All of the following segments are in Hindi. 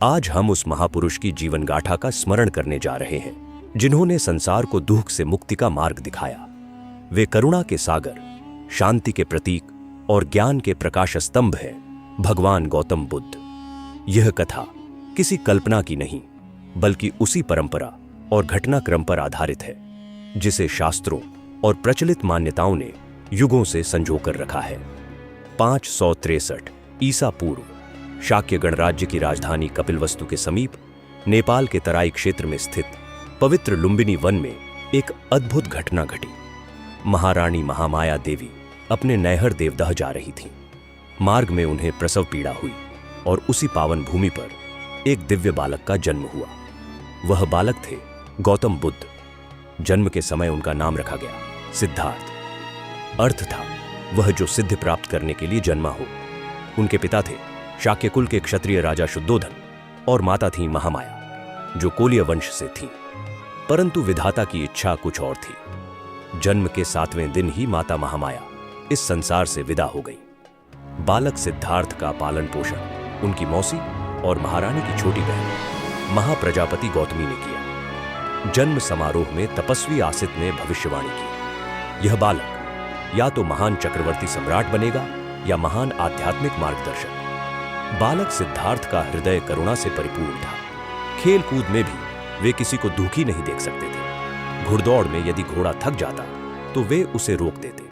आज हम उस महापुरुष की जीवन गाथा का स्मरण करने जा रहे हैं जिन्होंने संसार को दुख से मुक्ति का मार्ग दिखाया। वे करुणा के सागर, शांति के प्रतीक और ज्ञान के प्रकाश स्तंभ हैं, भगवान गौतम बुद्ध। यह कथा किसी कल्पना की नहीं बल्कि उसी परंपरा और घटनाक्रम पर आधारित है जिसे शास्त्रों और प्रचलित मान्यताओं ने युगों से संजोकर रखा है। 563 ईसा पूर्व शाक्य गणराज्य की राजधानी कपिलवस्तु के समीप नेपाल के तराई क्षेत्र में स्थित पवित्र लुम्बिनी वन में एक अद्भुत घटना घटी। महारानी महामाया देवी अपने नैहर देवदह जा रही थीं। मार्ग में उन्हें प्रसव पीड़ा हुई और उसी पावन भूमि पर एक दिव्य बालक का जन्म हुआ। वह बालक थे गौतम बुद्ध। जन्म के समय उनका नाम रखा गया सिद्धार्थ। अर्थ था वह जो सिद्धि प्राप्त करने के लिए जन्मा हो। उनके पिता थे शाक्य कुल के क्षत्रिय राजा शुद्धोधन और माता थी महामाया जो कोलिय वंश से थी। परंतु विधाता की इच्छा कुछ और थी। जन्म के 7वें दिन ही माता महामाया इस संसार से विदा हो गई। बालक सिद्धार्थ का पालन पोषण उनकी मौसी और महारानी की छोटी बहन महाप्रजापति गौतमी ने किया। जन्म समारोह में तपस्वी आसित ने भविष्यवाणी की, यह बालक या तो महान चक्रवर्ती सम्राट बनेगा या महान आध्यात्मिक मार्गदर्शक। बालक सिद्धार्थ का हृदय करुणा से परिपूर्ण था। खेल कूद में भी वे किसी को दुखी नहीं देख सकते थे। घुड़दौड़ में यदि घोड़ा थक जाता तो वे उसे रोक देते,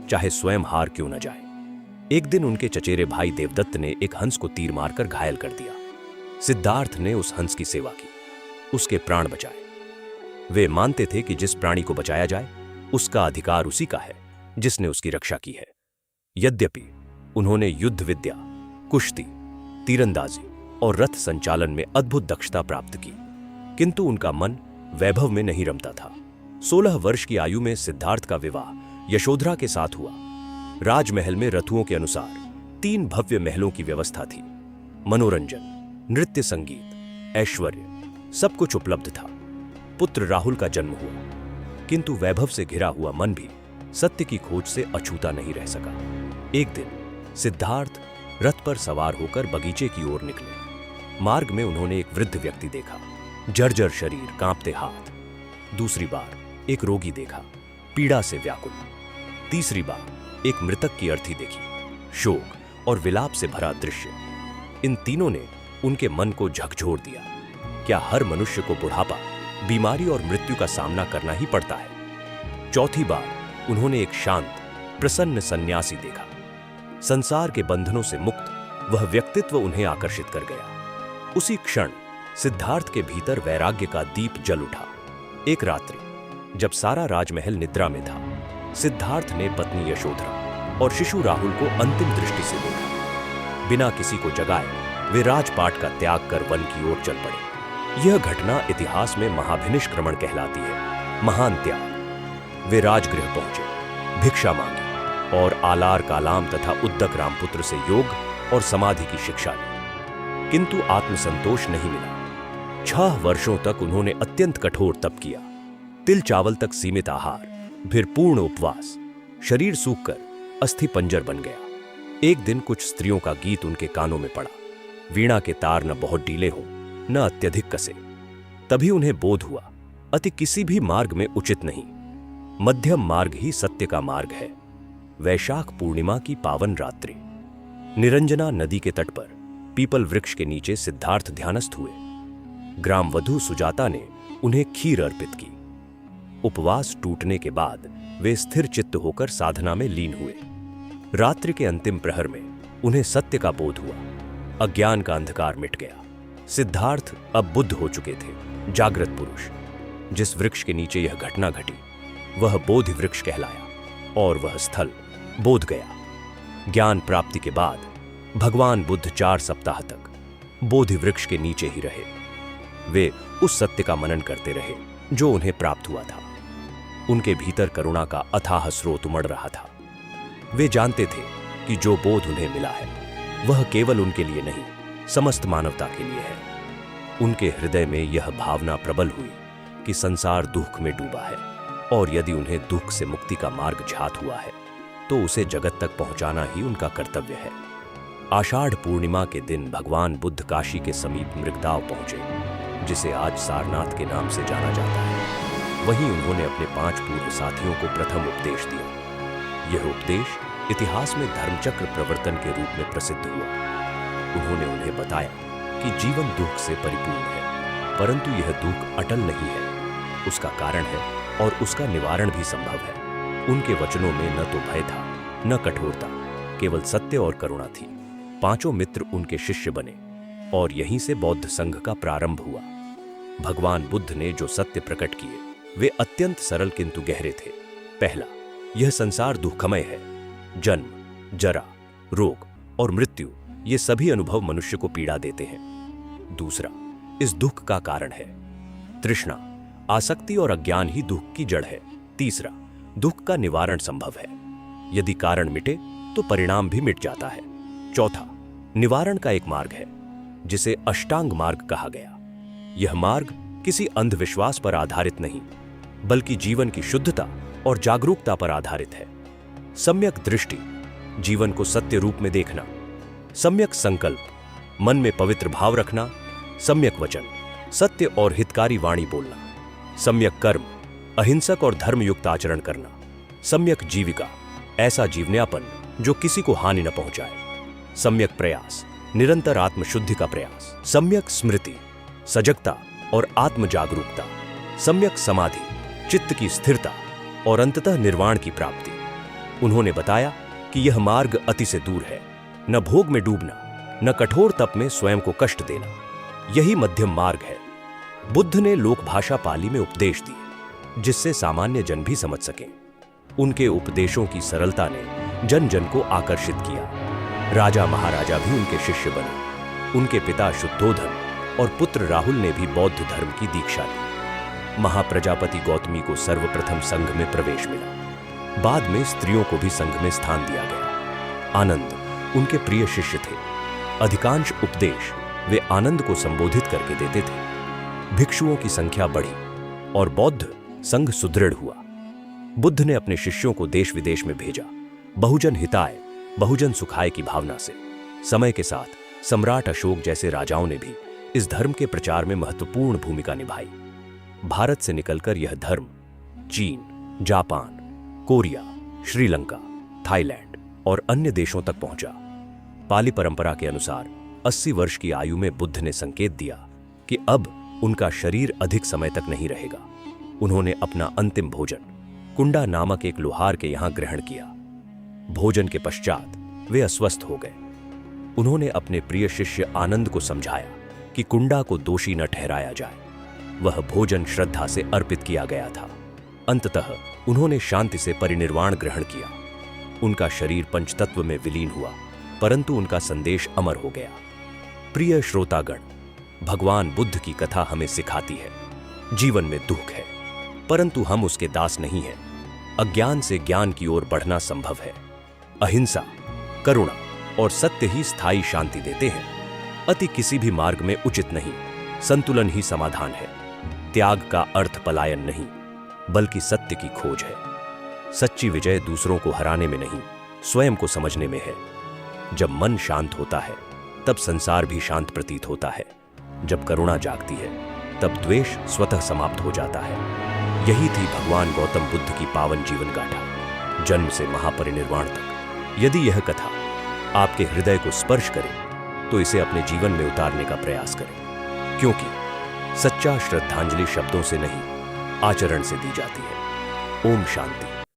चाहे स्वयं हार क्यों न जाए। एक दिन उनके चचेरे भाई देवदत्त ने एक हंस को तीर मारकर घायल कर दिया। सिद्धार्थ ने उस हंस की सेवा की, उसके प्राण बचाए। वे मानते थे कि जिस प्राणी को बचाया जाए उसका अधिकार उसी का है जिसने उसकी रक्षा की है। यद्यपि उन्होंने युद्ध विद्या, कुश्ती, तीरंदाजी और रथ संचालन में अद्भुत दक्षता प्राप्त की, किंतु उनका मन वैभव में नहीं रमता था। 16 वर्ष की आयु में सिद्धार्थ का विवाह यशोधरा के साथ हुआ। राजमहल में रथुओं के अनुसार 3 भव्य महलों की व्यवस्था थी। मनोरंजन, नृत्य, संगीत, ऐश्वर्य सब कुछ उपलब्ध था। पुत्र राहुल का जन्म हुआ, किंतु वैभव से घिरा हुआ मन भी सत्य की खोज से अछूता नहीं रह सका। एक दिन सिद्धार्थ रथ पर सवार होकर बगीचे की ओर निकले। मार्ग में उन्होंने एक वृद्ध व्यक्ति देखा, जर्जर शरीर, कांपते हाथ। दूसरी बार एक रोगी देखा, पीड़ा से व्याकुल। तीसरी बार एक मृतक की अर्थी देखी, शोक और विलाप से भरा दृश्य। इन तीनों ने उनके मन को झकझोर दिया। क्या हर मनुष्य को बुढ़ापा, बीमारी और मृत्यु का सामना करना ही पड़ता है? चौथी बार उन्होंने एक शांत, प्रसन्न सन्यासी देखा। संसार के बंधनों से मुक्त वह व्यक्तित्व उन्हें आकर्षित कर गया। उसी क्षण सिद्धार्थ के भीतर वैराग्य का दीप जल उठा। एक रात्रि जब सारा राजमहल निद्रा में था, सिद्धार्थ ने पत्नी यशोधरा और शिशु राहुल को अंतिम दृष्टि से देखा। बिना किसी को जगाए वे राजपाट का त्याग कर वन की ओर चल पड़े। यह घटना इतिहास में महाभिनिष्क्रमण कहलाती है, महान त्याग। वे राजगृह पहुंचे, भिक्षा मांगी और आलार कालाम तथा उद्दक रामपुत्र से योग और समाधि की शिक्षा ली, किंतु आत्मसंतोष नहीं मिला। 6 वर्षों तक उन्होंने अत्यंत कठोर तप किया। तिल चावल तक सीमित आहार, फिर पूर्ण उपवास। शरीर सूखकर अस्थि पंजर बन गया। एक दिन कुछ स्त्रियों का गीत उनके कानों में पड़ा। वीणा के तार न बहुत ढीले हों न अत्यधिक कसे। तभी उन्हें बोध हुआ, अति किसी भी मार्ग में उचित नहीं, मध्यम मार्ग ही सत्य का मार्ग है। वैशाख पूर्णिमा की पावन रात्रि, निरंजना नदी के तट पर पीपल वृक्ष के नीचे सिद्धार्थ ध्यानस्थ हुए। ग्राम वधू सुजाता ने उन्हें खीर अर्पित की। उपवास टूटने के बाद वे स्थिर चित्त होकर साधना में लीन हुए। रात्रि के अंतिम प्रहर में उन्हें सत्य का बोध हुआ। अज्ञान का अंधकार मिट गया। सिद्धार्थ अब बुद्ध हो चुके थे, जागृत पुरुष। जिस वृक्ष के नीचे यह घटना घटी वह बोधि वृक्ष कहलाया और वह स्थल बोध गया। ज्ञान प्राप्ति के बाद भगवान बुद्ध 4 सप्ताह तक बोधि वृक्ष के नीचे ही रहे। वे उस सत्य का मनन करते रहे जो उन्हें प्राप्त हुआ था। उनके भीतर करुणा का अथाह स्रोत उमड़ रहा था। वे जानते थे कि जो बोध उन्हें मिला है वह केवल उनके लिए नहीं, समस्त मानवता के लिए है। उनके हृदय में यह भावना प्रबल हुई कि संसार दुख में डूबा है और यदि उन्हें दुख से मुक्ति का मार्ग झात हुआ है तो उसे जगत तक पहुंचाना ही उनका कर्तव्य है। आषाढ़ पूर्णिमा के दिन भगवान बुद्ध काशी के समीप मृगदाव पहुंचे, जिसे आज सारनाथ के नाम से जाना जाता है। वहीं उन्होंने अपने 5 पूर्व साथियों को प्रथम उपदेश दिया। यह उपदेश इतिहास में धर्मचक्र प्रवर्तन के रूप में प्रसिद्ध हुआ। उन्होंने उन्हें बताया कि जीवन दुख से परिपूर्ण है, परंतु यह दुख अटल नहीं है, उसका कारण है और उसका निवारण भी संभव है। उनके वचनों में न तो भय था, न कठोरता, केवल सत्य और करुणा थी। 5 मित्र उनके शिष्य बने और यहीं से बौद्ध संघ का प्रारंभ हुआ। भगवान बुद्ध ने जो सत्य प्रकट किए वे अत्यंत सरल किंतु गहरे थे। पहला, यह संसार दुखमय है। जन्म, जरा, रोग और मृत्यु ये सभी अनुभव मनुष्य को पीड़ा देते हैं। दूसरा, इस दुख का कारण है तृष्णा, आसक्ति और अज्ञान ही दुख की जड़ है। तीसरा, दुख का निवारण संभव है। यदि कारण मिटे तो परिणाम भी मिट जाता है। चौथा, निवारण का एक मार्ग है जिसे अष्टांग मार्ग कहा गया। यह मार्ग किसी अंधविश्वास पर आधारित नहीं, बल्कि जीवन की शुद्धता और जागरूकता पर आधारित है। सम्यक दृष्टि, जीवन को सत्य रूप में देखना। सम्यक संकल्प, मन में पवित्र भाव रखना। सम्यक वचन, सत्य और हितकारी वाणी बोलना। सम्यक कर्म, अहिंसक और धर्मयुक्त आचरण करना। सम्यक जीविका, ऐसा जीवनयापन जो किसी को हानि न पहुंचाए। सम्यक प्रयास, निरंतर आत्मशुद्धि का प्रयास। सम्यक स्मृति, सजगता और आत्म जागरूकता। सम्यक समाधि, चित्त की स्थिरता और अंततः निर्वाण की प्राप्ति। उन्होंने बताया कि यह मार्ग अति से दूर है, न भोग में डूबना, न कठोर तप में स्वयं को कष्ट देना। यही मध्यम मार्ग है। बुद्ध ने लोकभाषा पाली में उपदेश दिए, जिससे सामान्य जन भी समझ सकें। उनके उपदेशों की सरलता ने जन जन को आकर्षित किया। राजा महाराजा भी उनके शिष्य बने। उनके पिता शुद्धोधन और पुत्र राहुल ने भी बौद्ध धर्म की दीक्षा ली। महाप्रजापति गौतमी को सर्वप्रथम संघ में प्रवेश मिला। बाद में स्त्रियों को भी संघ में स्थान दिया गया। आनंद उनके प्रिय शिष्य थे। अधिकांश उपदेश वे आनंद को संबोधित करके देते थे। भिक्षुओं की संख्या बढ़ी और बौद्ध संघ सुदृढ़ हुआ। बुद्ध ने अपने शिष्यों को देश विदेश में भेजा, बहुजन हिताय, बहुजन सुखाय की भावना से। समय के साथ सम्राट अशोक जैसे राजाओं ने भी इस धर्म के प्रचार में महत्वपूर्ण भूमिका निभाई। भारत से निकलकर यह धर्म चीन, जापान, कोरिया, श्रीलंका, थाईलैंड और अन्य देशों तक पहुंचा। पाली परंपरा के अनुसार 80 वर्ष की आयु में बुद्ध ने संकेत दिया कि अब उनका शरीर अधिक समय तक नहीं रहेगा। उन्होंने अपना अंतिम भोजन कुंडा नामक एक लोहार के यहां ग्रहण किया। भोजन के पश्चात वे अस्वस्थ हो गए। उन्होंने अपने प्रिय शिष्य आनंद को समझाया कि कुंडा को दोषी न ठहराया जाए। वह भोजन श्रद्धा से अर्पित किया गया था। अंततः उन्होंने शांति से परिनिर्वाण ग्रहण किया। उनका शरीर पंचतत्व में विलीन हुआ, परंतु उनका संदेश अमर हो गया। प्रिय श्रोतागण, भगवान बुद्ध की कथा हमें सिखाती है जीवन में दुख है, परंतु हम उसके दास नहीं हैं। अज्ञान से ज्ञान की ओर बढ़ना संभव है। अहिंसा, करुणा और सत्य ही स्थायी शांति देते हैं। अति किसी भी मार्ग में उचित नहीं, संतुलन ही समाधान है। त्याग का अर्थ पलायन नहीं, बल्कि सत्य की खोज है। सच्ची विजय दूसरों को हराने में नहीं, स्वयं को समझने में है। जब मन शांत होता है तब संसार भी शांत प्रतीत होता है। जब करुणा जागती है तब द्वेष स्वतः समाप्त हो जाता है। यही थी भगवान गौतम बुद्ध की पावन जीवन गाथा, जन्म से महापरिनिर्वाण तक। यदि यह कथा आपके हृदय को स्पर्श करे तो इसे अपने जीवन में उतारने का प्रयास करें, क्योंकि सच्चा श्रद्धांजलि शब्दों से नहीं, आचरण से दी जाती है। ओम शांति।